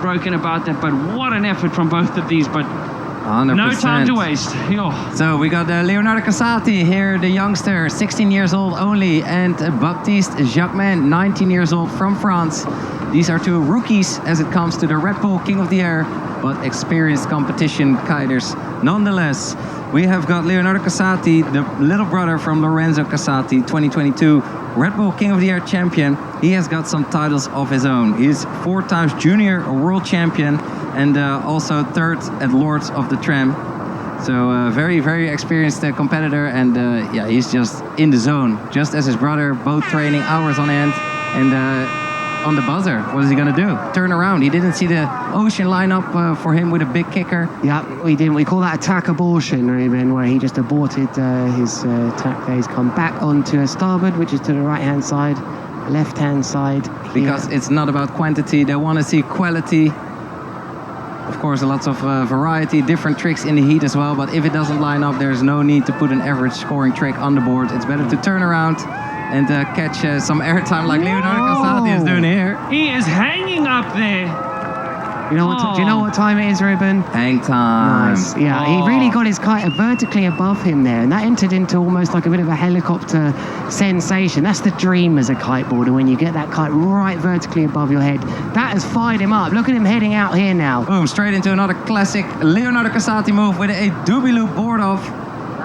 broken about that, but what an effort from both of these. But 100%. no time to waste. So we got Leonardo Casati here, the youngster, 16 years old only, and Baptiste Jacquemain, 19 years old from France. These are two rookies as it comes to the Red Bull King of the Air, but experienced competition kiters nonetheless. We have got Leonardo Casati, the little brother from Lorenzo Casati, 2022 Red Bull King of the Air champion. He has got some titles of his own. He's 4 times junior world champion and also 3rd at Lords of the Tram. So very, very experienced competitor, and yeah, he's just in the zone, just as his brother, both training hours on end. And on the buzzer, what is he going to do? Turn around. He didn't see the ocean line up for him with a big kicker. Yeah, we didn't. We call that attack abortion, Ruben, where he just aborted his attack there. He's come back onto a starboard, which is to the right-hand side, left-hand side. Because it's not about quantity. They want to see quality. Of course, lots of variety, different tricks in the heat as well. But if it doesn't line up, there's no need to put an average scoring trick on the board. It's better to turn around and catch some airtime like Leonardo Casati is doing here. He is hanging up there. You know what? Do you know what time it is, Ruben? Hang time. Nice. Yeah, he really got his kite vertically above him there, and that entered into almost like a bit of a helicopter sensation. That's the dream as a kiteboarder, when you get that kite right vertically above your head. That has fired him up. Look at him heading out here now. Boom, straight into another classic Leonardo Casati move with a doobie loop board off.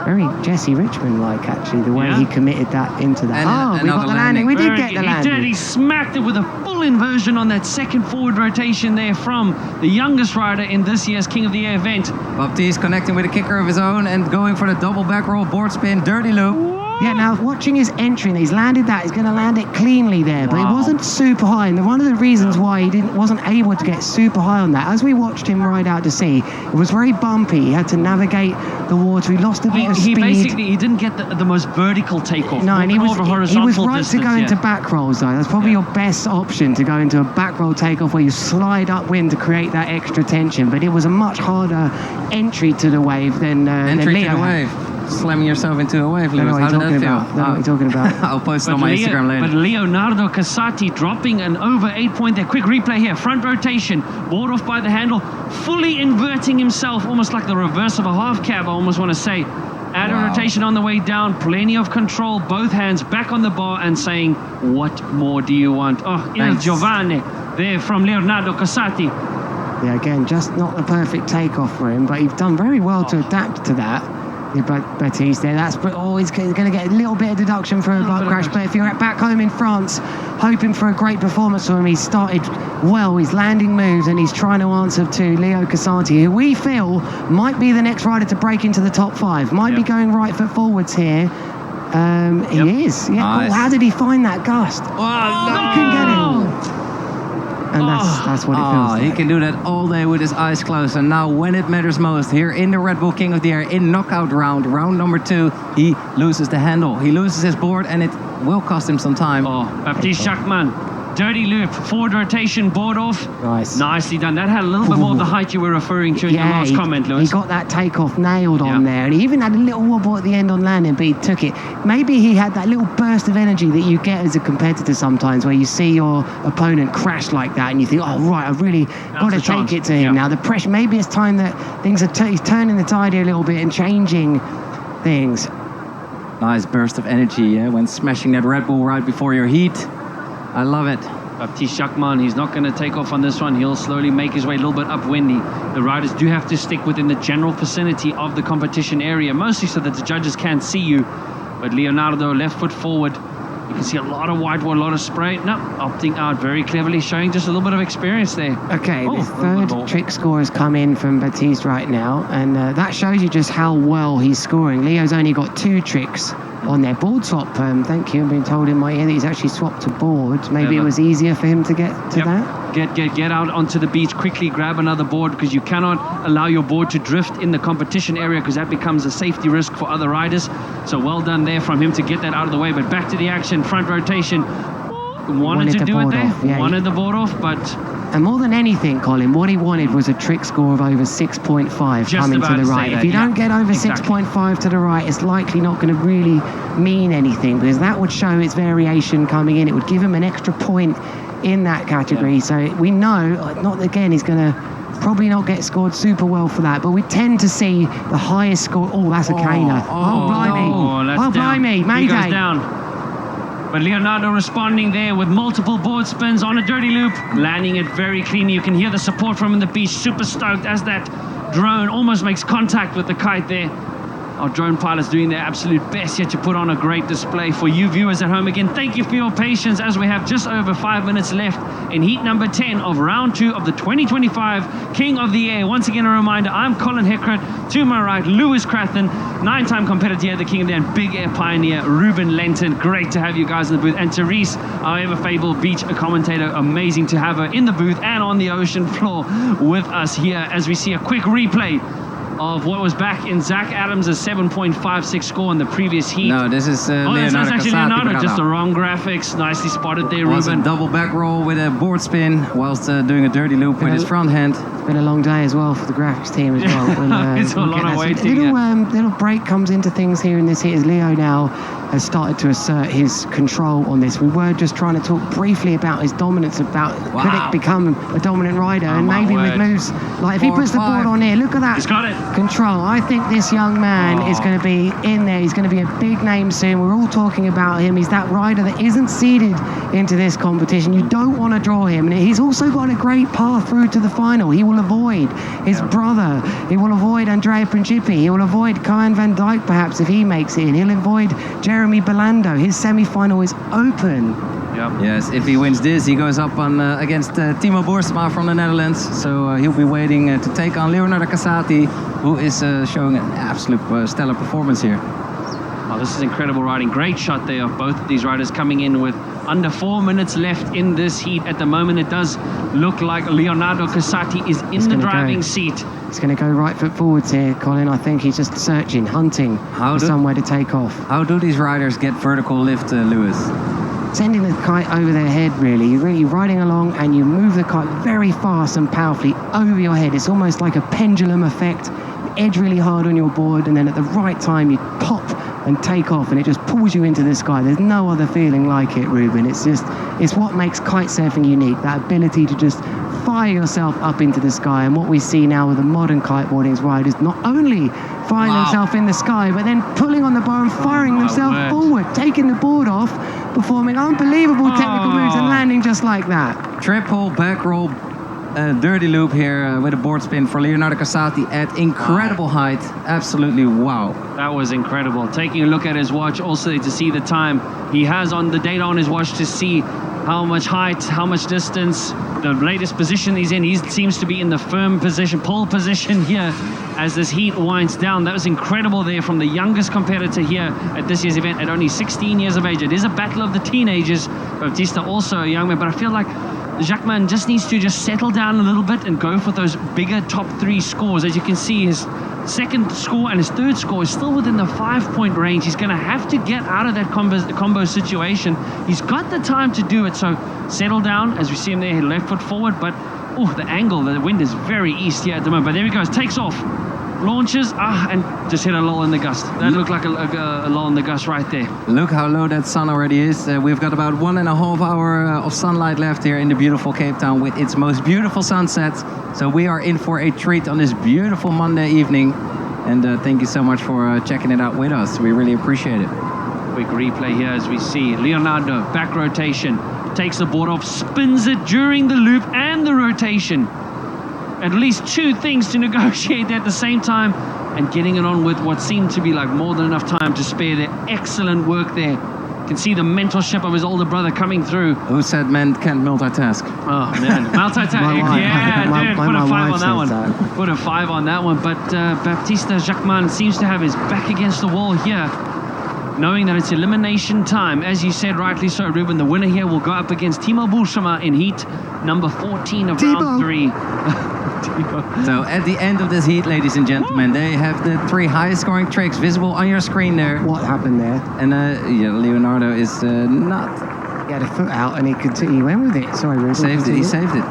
Very Jesse Richmond-like, actually, the way he committed that into that. And we got the landing. We did get the landing. He did. He smacked it with a full inversion on that second forward rotation there from the youngest rider in this year's King of the Air event. Baptiste connecting with a kicker of his own and going for the double back roll board spin dirty loop. Yeah, now watching his entry, he's landed that. He's going to land it cleanly there, but it wasn't super high. And one of the reasons why he wasn't able to get super high on that, as we watched him ride out to sea, it was very bumpy. He had to navigate the water. He lost a bit of speed. He didn't get the most vertical takeoff. No, and he was right distance, to go into back rolls though. That's probably your best option, to go into a back roll takeoff where you slide upwind to create that extra tension. But it was a much harder entry to the wave than Leo to the wave. Slamming yourself into a wave, Lewis. How did that feel? What are you talking about? I'll post it on my Instagram later. But Leonardo Casati dropping an over 8 point there. Quick replay here. Front rotation. Board off by the handle. Fully inverting himself. Almost like the reverse of a half cab, I almost want to say. Add a rotation on the way down. Plenty of control. Both hands back on the bar and saying, what more do you want? Oh, Il Giovanni there from Leonardo Casati. Yeah, again, just not the perfect takeoff for him, but he's done very well to adapt to that. Baptiste there, that's always going to get a little bit of deduction for a butt crash. But if you're back home in France, hoping for a great performance from him, he's started well, he's landing moves, and he's trying to answer to Leo Casati, who we feel might be the next rider to break into the top 5. Might be going right foot forwards here. He is. Yeah. Nice. Oh, how did he find that gust? Oh, couldn't get him. And that's what it feels like. He can do that all day with his eyes closed. And now when it matters most, here in the Red Bull King of the Air, in knockout round number 2, he loses the handle. He loses his board, and it will cost him some time. Baptiste Jacquemain. Dirty loop, forward rotation, board off. Nice. Nicely done. That had a little bit more of the height you were referring to in your last comment, Lewis. He got that takeoff nailed on there, and he even had a little wobble at the end on landing, but he took it. Maybe he had that little burst of energy that you get as a competitor sometimes, where you see your opponent crash like that, and you think, oh, right, I've really got to take it to him. Now, the pressure, maybe it's time that things are he's turning the tide here a little bit and changing things. Nice burst of energy, when smashing that Red Bull right before your heat. I love it. Baptiste Jacquemain, he's not going to take off on this one. He'll slowly make his way a little bit upwindy. The riders do have to stick within the general vicinity of the competition area, mostly so that the judges can't see you. But Leonardo, left foot forward. You can see a lot of white water, a lot of spray. No, opting out very cleverly, showing just a little bit of experience there. Okay, the third trick score has come in from Baptiste right now, and that shows you just how well he's scoring. Leo's only got 2 tricks on their board swap. Thank you. I've been told in my ear that he's actually swapped to board. Maybe it was easier for him to get to that. Get out onto the beach quickly, grab another board, because you cannot allow your board to drift in the competition area, because that becomes a safety risk for other riders. So well done there from him to get that out of the way. But back to the action, front rotation. Wanted to do it there. Wanted the board off, but And more than anything, Colin, what he wanted was a trick score of over 6.5 coming to the right. If you don't get over 6.5 to the right, it's likely not going to really mean anything, because that would show its variation coming in. It would give him an extra point in that category. So we know, not again, he's going to probably not get scored super well for that, but we tend to see the highest score. Oh, that's a caner. Oh, blimey. That's blimey. down. He goes Mayday. down. But Leonardo responding there with multiple board spins on a dirty loop, landing it very cleanly. You can hear the support from the beach, super stoked as that drone almost makes contact with the kite there. Our drone pilots doing their absolute best here to put on a great display for you viewers at home. Again, thank you for your patience as we have just over 5 minutes left in heat number 10 of round 2 of the 2025 King of the Air. Once again, a reminder, I'm Colin Heckert. To my right, Lewis Crathen, 9-time competitor here at the King of the Air, and big air pioneer, Ruben Lenton. Great to have you guys in the booth. And Therese, our ever-fabled beach commentator. Amazing to have her in the booth and on the ocean floor with us here as we see a quick replay of what was back in Zach Adams' 7.56 score in the previous heat. No, this is that's Leonardo actually Casati Leonardo, Baptiste. just the wrong graphics. Nicely spotted there, It was a Ruben. double back roll with a board spin whilst doing a dirty loop with his front hand. It's been a long day as well for the graphics team as well. It's a lot of waiting, Little break comes into things here in this heat as Leo now has started to assert his control on this. We were just trying to talk briefly about his dominance, about could it become a dominant rider, and my maybe with word. moves like if he puts the board on here, look at that. He's got it. Control. I think this young man is going to be in there. He's going to be a big name soon. We're all talking about him. He's that rider that isn't seeded into this competition. You don't want to draw him. And he's also got a great path through to the final. He will avoid his brother. He will avoid Andrea Principi. He will avoid Kyan van Dijk perhaps if he makes it in. He'll avoid Jeremy Belando. His semi-final is open. Yep. Yes, if he wins this, he goes up on against Timo Boersma from the Netherlands. So he'll be waiting to take on Leonardo Casati, who is showing an absolute stellar performance here. Oh, this is incredible riding. Great shot there of both of these riders coming in with under 4 minutes left in this heat. At the moment, it does look like Leonardo Casati is in the driving seat. He's going to go right foot forwards here, Colin. I think he's just searching, hunting for somewhere to take off. How do these riders get vertical lift, Lewis? Sending the kite over their head, really. You're really riding along and you move the kite very fast and powerfully over your head. It's almost like a pendulum effect. You edge really hard on your board, and then at the right time you pop and take off, and it just pulls you into the sky. There's no other feeling like it, Ruben. It's what makes kite surfing unique, that ability to just fire yourself up into the sky. And what we see now with the modern kiteboarding is riders not only firing themselves in the sky, but then pulling on the bar and firing themselves forward, taking the board off, performing unbelievable technical moves and landing just like that. Triple back roll dirty loop here with a board spin for Leonardo Casati at incredible height. Absolutely wow. That was incredible. Taking a look at his watch also to see the time. He has on the data on his watch to see how much height, how much distance, the latest position he's in. He seems to be in the firm position, pole position here as this heat winds down. That was incredible there from the youngest competitor here at this year's event at only 16 years of age. It is a battle of the teenagers. Baptiste also a young man, but I feel like Jacquemain just needs to just settle down a little bit and go for those bigger top 3 scores. As you can see, his second score and his third score is still within the 5-point range. He's going to have to get out of that combo situation. He's got the time to do it, so settle down. As we see him there, left foot forward, but the angle, the wind is very east here at the moment. But there he goes, takes off, launches, and just hit a lull in the gust. That looked like a lull in the gust right there. Look how low that sun already is. We've got about 1.5 hours of sunlight left here in the beautiful Cape Town with its most beautiful sunset. So we are in for a treat on this beautiful Monday evening. And thank you so much for checking it out with us. We really appreciate it. Quick replay here as we see Leonardo, back rotation, takes the board off, spins it during the loop and the rotation. At least 2 things to negotiate at the same time, and getting it on with what seemed to be like more than enough time to spare there. Excellent work there. You can see the mentorship of his older brother coming through. Who said men can't multitask? Oh man, multitask. Dude, put a 5 on that one. Put a 5 on that one. But Baptiste Jacquemain seems to have his back against the wall here, knowing that it's elimination time. As you said rightly so, Ruben, the winner here will go up against Timo Boersma in heat number 14 of round 3. So at the end of this heat, ladies and gentlemen, they have the 3 highest scoring tricks visible on your screen there. What happened there? And Leonardo is not... He had a foot out and he went with it. Sorry, Ruben. He saved it.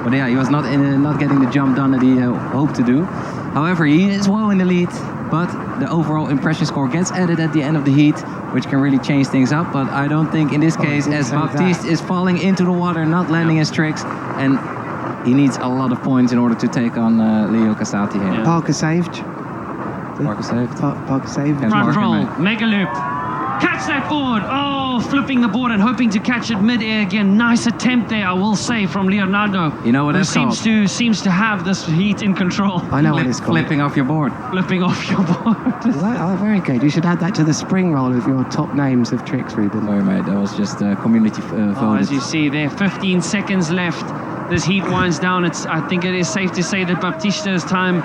But yeah, he was not getting the jump done that he hoped to do. However, he is well in the lead. but the overall impression score gets added at the end of the heat, which can really change things up. But I don't think in this case, as Baptiste is falling into the water, not landing his tricks, and he needs a lot of points in order to take on Leo Casati here. Yeah. Parker saved. Parker saved. Parker saved. Yes. Front Marker, roll, mate. mega loop. Catch that board. Oh, flipping the board and hoping to catch it mid-air again. Nice attempt there, I will say, from Leonardo. You know what who that's seems to have this heat in control. I know what it's called. Flipping off your board. Flipping off your board. Oh, very good. You should add that to the spring roll of your top names of tricks, Ruben. Sorry, mate. That was just community Oh, voted. as you see there, 15 seconds left. This heat winds down. I think it is safe to say that Baptiste's time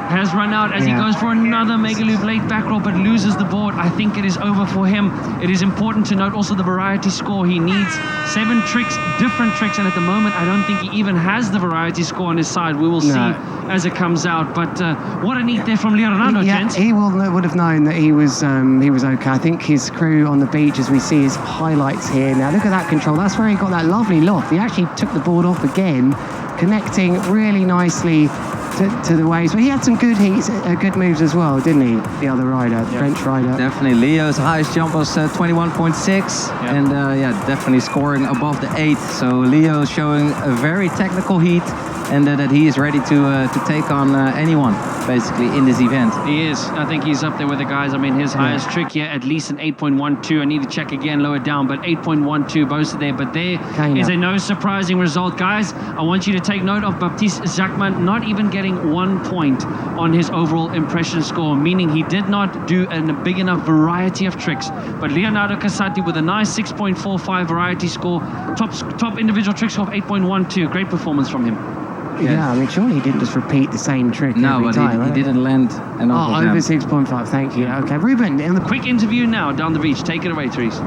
has run out as he goes for another mega loop late back roll, but loses the board. I think it is over for him. It is important to note also the variety score. He needs 7 tricks, different tricks, and at the moment I don't think he even has the variety score on his side. We will see as it comes out. But what a neat there from Leonardo, gents. He would have known that he was okay. I think his crew on the beach, as we see his highlights here. Now look at that control. That's where he got that lovely loft. He actually took the board off again, connecting really nicely to the waves. But he had some good heats, good moves as well, didn't he? The other rider, French rider. Definitely. Leo's highest jump was 21.6, and definitely scoring above the 8. So Leo showing a very technical heat, and that he is ready to take on anyone basically in this event. He is. I think he's up there with the guys. I mean, his highest trick here, at least an 8.12. I need to check again lower down, but 8.12 boasted there. But there is a no surprising result. Guys, I want you to take note of Baptiste Jacquemain not even getting 1 point on his overall impression score, meaning he did not do a big enough variety of tricks. But Leonardo Casati with a nice 6.45 variety score, top individual trick score of 8.12. Great performance from him. Yeah, I mean, surely he didn't just repeat the same trick every but time. he didn't land an over 6.5, thank you. Okay, Ruben, in the Quick interview now down the beach. Take it away, Therese.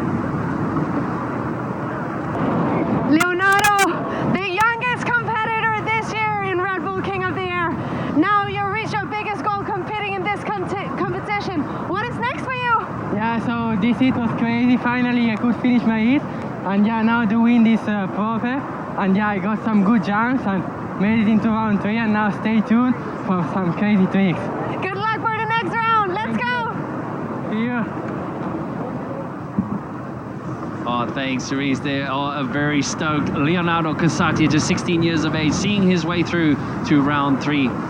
Leonardo, the youngest competitor this year in Red Bull King of the Air. Now you reached your biggest goal competing in this competition. What is next for you? Yeah, so this heat was crazy. Finally, I could finish my heat, and now to win this profe. And I got some good jumps and made it into round 3. And now stay tuned for some crazy tricks. Good luck for the next round. Let's go. See you. Oh, thanks, Therese. They are very stoked. Leonardo Casati, just 16 years of age, seeing his way through to round 3.